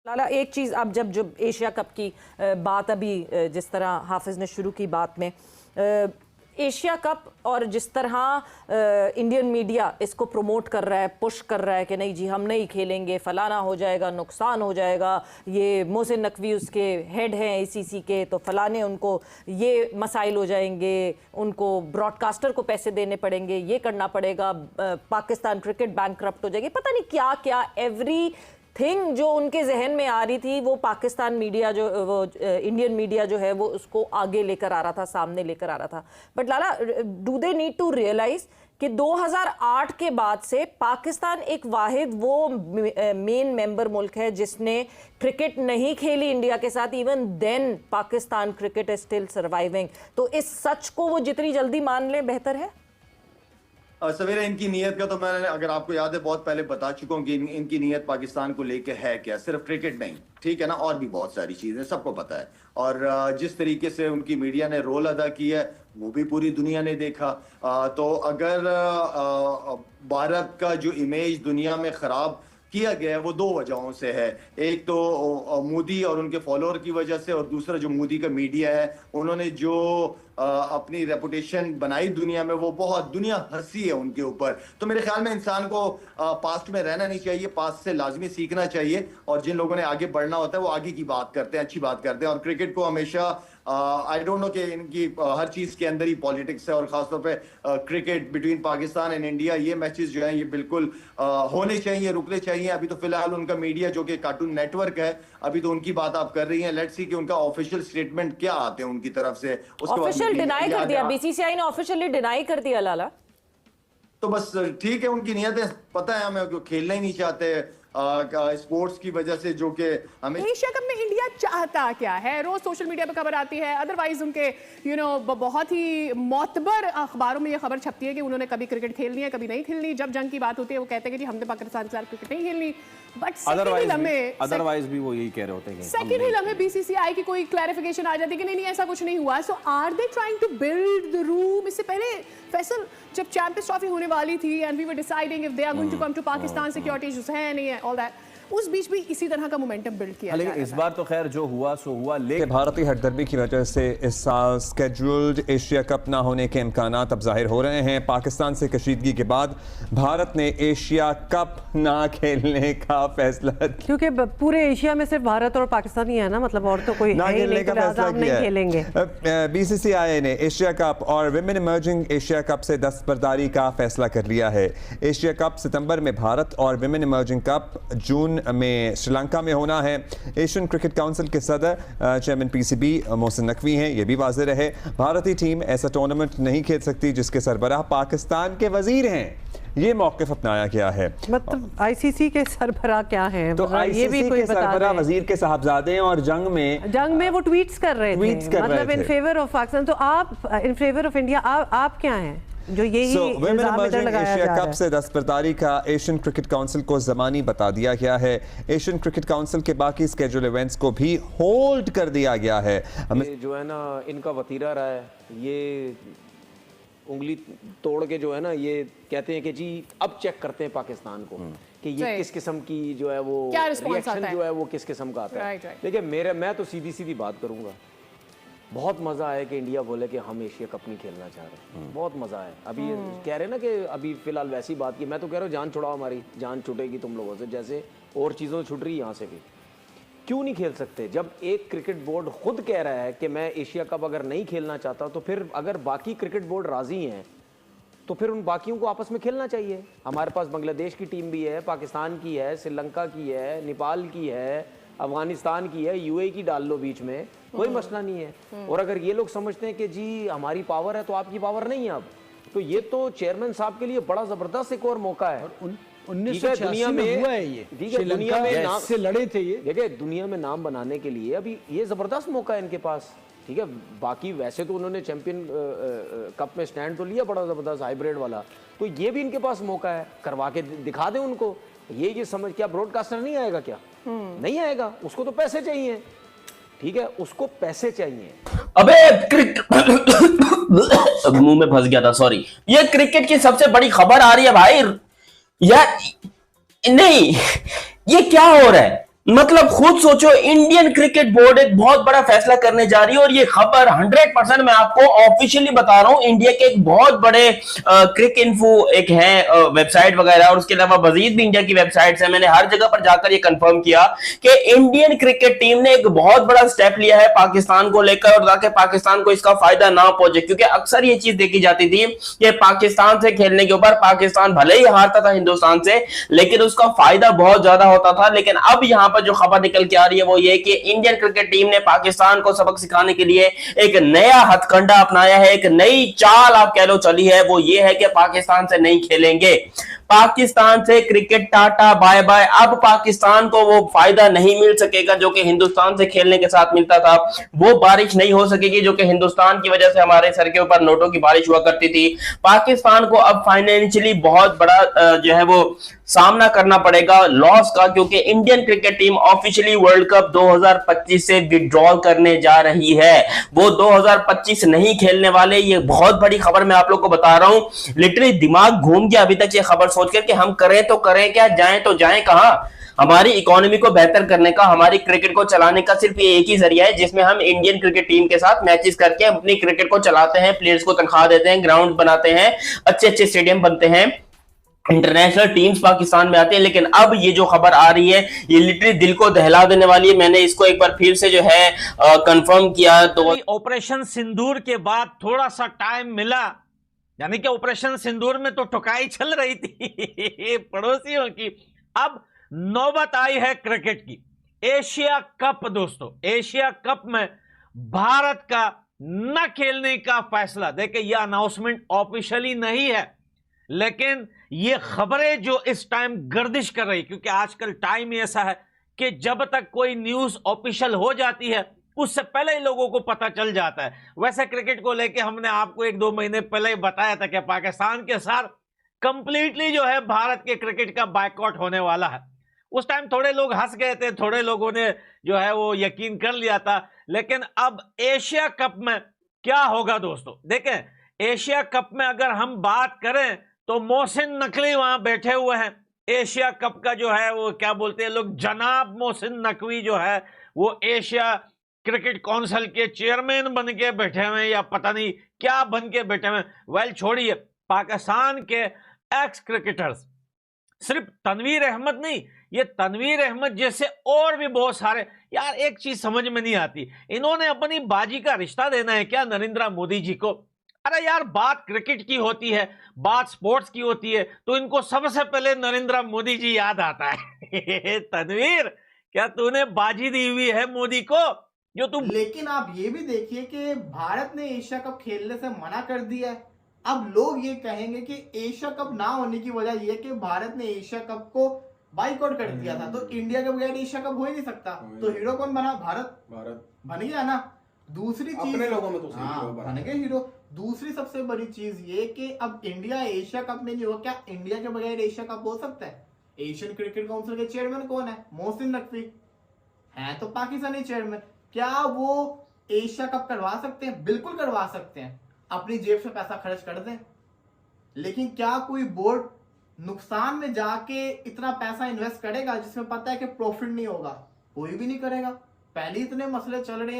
लाला, एक चीज़ आप जब एशिया कप की बात अभी जिस तरह हाफिज़ ने शुरू की बात में, एशिया कप और जिस तरह इंडियन मीडिया इसको प्रमोट कर रहा है, पुश कर रहा है कि नहीं जी हम नहीं खेलेंगे, फलाना हो जाएगा, नुकसान हो जाएगा, ये मोहसिन नकवी उसके हेड हैं आईसीसी के, तो फलाने उनको ये मसाइल हो जाएंगे, उनको ब्रॉडकास्टर को पैसे देने पड़ेंगे, ये करना पड़ेगा, पाकिस्तान क्रिकेट बैंकक्रप्ट हो जाएगी, पता नहीं क्या क्या एवरी थिंग जो उनके जहन में आ रही थी वो पाकिस्तान मीडिया जो वो इंडियन मीडिया जो है वो उसको आगे लेकर आ रहा था, सामने लेकर आ रहा था। But Lala, do they need to realise कि 2008 के बाद से पाकिस्तान एक वाहिद वो मेन मेंबर मुल्क है जिसने क्रिकेट नहीं खेली इंडिया के साथ। Even then Pakistan cricket is still surviving. तो इस सच को वो जितनी जल्दी मान लें बेहतर है। सवेरे इनकी नीयत का तो मैंने, अगर आपको याद है, बहुत पहले बता चुका हूँ कि इनकी नीयत पाकिस्तान को लेके है क्या। सिर्फ क्रिकेट नहीं, ठीक है ना, और भी बहुत सारी चीजें सबको पता है। और जिस तरीके से उनकी मीडिया ने रोल अदा किया है वो भी पूरी दुनिया ने देखा। तो अगर भारत का जो इमेज दुनिया में खराब किया गया है वो दो वजहों से है। एक तो मोदी और उनके फॉलोअर की वजह से, और दूसरा जो मोदी का मीडिया है, उन्होंने जो अपनी रेपुटेशन बनाई दुनिया में, वो बहुत दुनिया हंसी है उनके ऊपर। तो मेरे ख्याल में इंसान को पास्ट में रहना नहीं चाहिए, पास्ट से लाजमी सीखना चाहिए, और जिन लोगों ने आगे बढ़ना होता है वो आगे की बात करते हैं, अच्छी बात करते हैं। और क्रिकेट को हमेशा आई डोंट नो कि इनकी हर चीज के अंदर ही पॉलिटिक्स है, और खासतौर पे cricket between Pakistan and India, ये मैचेस जो हैं ये बिल्कुल होने चाहिए, रुकने चाहिए। अभी तो फिलहाल उनका मीडिया जो कि कार्टून नेटवर्क है, अभी तो उनकी बात आप कर रही हैं। लेट्स सी कि उनका ऑफिशियल स्टेटमेंट क्या आते हैं उनकी तरफ से। ऑफिशियल डिनाई कर दिया, बीसीसीआई ने ऑफिशियली डिनाई कर दिया लाला। तो बस ठीक है, उनकी नियतें पता है हमें, क्यों खेलना ही नहीं चाहते स्पोर्ट्स की वजह से, जो कि हमें। एशिया कप में इंडिया चाहता क्या है? रोज सोशल मीडिया पे खबर आती है, अदरवाइज उनके बहुत ही मोतबर अखबारों में ये खबर छपती है कि उन्होंने कभी क्रिकेट खेलनी है, कभी नहीं खेलनी। जब जंग की बात होती है वो कहते हैं कि जी हमने पाकिस्तान के साथ क्रिकेट नहीं खेलनी। बट अदरवाइज भी वो यही कह रहे होते हैं। सेकंड ही लम्हे बीसीसीआई की कोई क्लैरिफिकेशन आ जाती है कि नहीं ऐसा कुछ नहीं हुआ। So are they trying to build the room? इससे पहले फैसल जब चैंपियंस ट्रॉफी होने वाली थी and we were deciding if they are going to come to Pakistan, security issues है नहीं है, ऑल दैट, उस बीच भी इसी तरह का मोमेंटम बिल्ड किया। लेकिन इस बार तो खैर जो हुआ सो हुआ। लेकिन भारतीय हटदर्मी की वजह से इस साल स्केड्यूल्ड एशिया कप ना होने के इम्कानात अब जाहिर हो रहे हैं। पाकिस्तान से कशीदगी के बाद भारत ने एशिया कप ना खेलने का फैसला, क्योंकि पूरे एशिया में सिर्फ भारत और पाकिस्तान ही है ना, मतलब और तो कोई ना खेलने का फैसला नहीं खेलेंगे। बीसीसीआई ने एशिया कप और विमेन इमर्जिंग एशिया कप से दस्तबरदारी का फैसला कर लिया है। एशिया कप सितंबर में भारत और विमेन इमर्जिंग कप जून में श्रीलंका में होना है। एशियन क्रिकेट काउंसिल के सदर चेयरमैन पीसीबी मोहसिन नकवी हैं, ये भी वाज़ेह रहे। भारतीय टीम ऐसा टूर्नामेंट नहीं खेल सकती जिसके सरबराह पाकिस्तान के वजीर हैं। ये मौक़िफ़ अपनाया गया है। मतलब आईसीसी के सरबराह क्या हैं? तो ये भी कोई सरबराह वजीर के साहबजादे हैं, और जंग में वो ट्वीट्स कर रहे थे, मतलब इन फेवर ऑफ पाकिस्तान। तो आप इन फेवर ऑफ इंडिया, आप क्या हैं जो यही एशिया कप से दस्तबरदारी का एशियन क्रिकेट काउंसिल को ज़मानी बता दिया गया है। एशियन क्रिकेट काउंसिल के बाकी स्केड्यूल इवेंट्स को भी होल्ड कर दिया गया है। जो है ना इनका वतीरा रहा है, ये उंगली तोड़ के जो है ना ये कहते हैं कि जी अब चेक करते हैं पाकिस्तान को कि ये किस किस्म की जो है वो रिएक्शन जो है वो किस किस्म का आता है। देखिए मैं तो सीधी सीधी बात करूंगा, बहुत मज़ा आया कि इंडिया बोले कि हम एशिया कप नहीं खेलना चाह रहे। बहुत मज़ा आया। अभी कह रहे ना कि अभी फ़िलहाल वैसी बात की, मैं तो कह रहा हूँ जान छुड़ाओ, हमारी जान छुटेगी तुम लोगों से, जैसे और चीज़ों से छुट रही है यहाँ से भी। क्यों नहीं खेल सकते? जब एक क्रिकेट बोर्ड खुद कह रहा है कि मैं एशिया कप अगर नहीं खेलना चाहता, तो फिर अगर बाकी क्रिकेट बोर्ड राज़ी हैं तो फिर उन बाकियों को आपस में खेलना चाहिए। हमारे पास बांग्लादेश की टीम भी है, पाकिस्तान की है, श्रीलंका की है, नेपाल की है, अफगानिस्तान की है, यूएई की डाल लो बीच में, कोई मसला नहीं है। और अगर ये लोग समझते हैं कि जी हमारी पावर है तो आपकी पावर नहीं है अब, तो ये तो चेयरमैन साहब के लिए बड़ा जबरदस्त एक और मौका है। 1986 में हुआ है ये, दुनिया में नाम से लड़े थे ये। देखिए दुनिया में नाम बनाने के लिए अभी ये जबरदस्त मौका है इनके पास, ठीक है। बाकी वैसे तो उन्होंने चैंपियन कप में स्टैंड तो लिया बड़ा जबरदस्त हाइब्रिड वाला, तो ये भी इनके पास मौका है, करवा के दिखा दें उनको। ये समझ, क्या ब्रॉडकास्टर नहीं आएगा क्या? नहीं आएगा, उसको तो पैसे चाहिए, ठीक है, उसको पैसे चाहिए। अबे मुंह में फंस गया था, सॉरी। ये क्रिकेट की सबसे बड़ी खबर आ रही है भाई यार, नहीं ये क्या हो रहा है? मतलब खुद सोचो, इंडियन क्रिकेट बोर्ड एक बहुत बड़ा फैसला करने जा रही है और ये खबर 100% मैं आपको ऑफिशियली बता रहा हूं। इंडिया के एक बहुत बड़े क्रिक इन्फो एक है वेबसाइट वगैरह, और उसके अलावा मजीद भी इंडिया की वेबसाइट्स है, मैंने हर जगह पर जाकर ये कंफर्म किया कि इंडियन क्रिकेट टीम ने एक बहुत बड़ा स्टेप लिया है पाकिस्तान को लेकर, और ताकि पाकिस्तान को इसका फायदा ना पहुंचे। क्योंकि अक्सर ये चीज देखी जाती थी कि पाकिस्तान से खेलने के ऊपर पाकिस्तान भले ही हारता था हिंदुस्तान से, लेकिन उसका फायदा बहुत ज्यादा होता था। लेकिन अब यहां जो खबर निकल के आ रही है वो ये कि इंडियन क्रिकेट टीम ने पाकिस्तान को सबक सिखाने के लिए एक नया हथकंडा अपनाया है, एक नई चाल आप कह लो चली है। वो ये है कि पाकिस्तान से नहीं खेलेंगे, पाकिस्तान से क्रिकेट टाटा बाय बाय। अब पाकिस्तान को वो फायदा नहीं मिल सकेगा जो कि हिंदुस्तान से खेलने के साथ मिलता था, वो बारिश नहीं हो सकेगी जो कि हिंदुस्तान की वजह से हमारे सर के ऊपर नोटों की बारिश हुआ करती थी। पाकिस्तान को अब फाइनेंशियली बहुत बड़ा जो है वो सामना करना पड़ेगा लॉस का, क्योंकि Indian cricket team officially world cup 2025 से विड्रॉल करने जा रही है। वो 2025 नहीं खेलने वाले, ये बहुत बड़ी खबर मैं आप लोग को बता रहा हूं। लिटरली दिमाग घूम गया अभी तक ये खबर सोचकर कि हम करें तो करें क्या, जाएं तो जाएं कहां। हमारी इकोनॉमी को बेहतर करने का, हमारी क्रिकेट को चलाने का सिर्फ ये एक ही जरिया है जिसमें हम इंडियन क्रिकेट टीम के साथ मैचेस करके अपनी क्रिकेट को चलाते हैं, प्लेयर्स को तनख्वाह देते हैं, ग्राउंड बनाते हैं, अच्छे अच्छे स्टेडियम बनते हैं, इंटरनेशनल टीम्स पाकिस्तान में आते हैं। लेकिन अब ये जो खबर आ रही है ये लिटरली दिल को दहला देने वाली है। मैंने इसको एक बार फिर से जो है कंफर्म किया। तो ऑपरेशन सिंदूर के बाद थोड़ा सा टाइम मिला, यानी कि ऑपरेशन सिंदूर में तो ठुकाई चल रही थी पड़ोसियों की, अब नौबत आई है क्रिकेट की। एशिया कप दोस्तों, एशिया कप में भारत का न खेलने का फैसला। देखिए यह अनाउंसमेंट ऑफिशियली नहीं है, लेकिन ये खबरें जो इस टाइम गर्दिश कर रही, क्योंकि आजकल टाइम ही ऐसा है कि जब तक कोई न्यूज ऑफिशियल हो जाती है उससे पहले ही लोगों को पता चल जाता है। वैसे क्रिकेट को लेके हमने आपको 1-2 महीने पहले ही बताया था कि पाकिस्तान के साथ कंप्लीटली जो है भारत के क्रिकेट का बायकॉट होने वाला है। उस टाइम थोड़े लोग हंस गए थे, थोड़े लोगों ने जो है वो यकीन कर लिया था। लेकिन अब एशिया कप में क्या होगा दोस्तों, देखें एशिया कप में अगर हम बात करें तो मोहसिन नकवी वहां बैठे हुए हैं। एशिया कप का जो है वो क्या बोलते हैं लोग, जनाब मोहसिन नकवी जो है वो एशिया क्रिकेट काउंसिल के चेयरमैन बन के बैठे हुए हैं, या पता नहीं क्या बन के बैठे हुए हैं। वेल छोड़िए, पाकिस्तान के एक्स क्रिकेटर्स, सिर्फ तनवीर अहमद नहीं, ये तनवीर अहमद जैसे और भी बहुत सारे, यार एक चीज समझ में नहीं आती, इन्होंने अपनी बाजी का रिश्ता देना है क्या नरेंद्र मोदी जी को? अरे यार बात क्रिकेट की होती है, बात स्पोर्ट्स की होती है, तो इनको सबसे पहले नरेंद्र मोदी जी याद आता है तनवीर, क्या तूने बाजी दी हुई है मोदी को जो तुम? लेकिन आप ये भी देखिए कि भारत ने एशिया कप खेलने से मना कर दिया है। अब लोग ये कहेंगे कि एशिया कप ना होने की वजह यह कि भारत ने एशिया कप को बाइकआउट कर दिया था, तो इंडिया के बगैर एशिया कप हो ही नहीं सकता। तो हीरो कौन बना? भारत बन गया ना। दूसरी चीज अपने लोगों में तो बन गए हीरो। दूसरी सबसे बड़ी चीज ये कि अब इंडिया एशिया कप में नहीं होगा। क्या इंडिया के बगैर एशिया कप हो सकता है? एशियन क्रिकेट काउंसिल के चेयरमैन कौन है? मोहसिन नकवी है, तो पाकिस्तानी चेयरमैन। क्या वो एशिया कप करवा सकते हैं? बिल्कुल करवा सकते हैं, अपनी जेब से पैसा खर्च कर दें। लेकिन क्या कोई बोर्ड नुकसान में जाके इतना पैसा इन्वेस्ट करेगा जिसमें पता है कि प्रॉफिट नहीं होगा? कोई भी नहीं करेगा। पहले इतने मसले चल रहे हैं।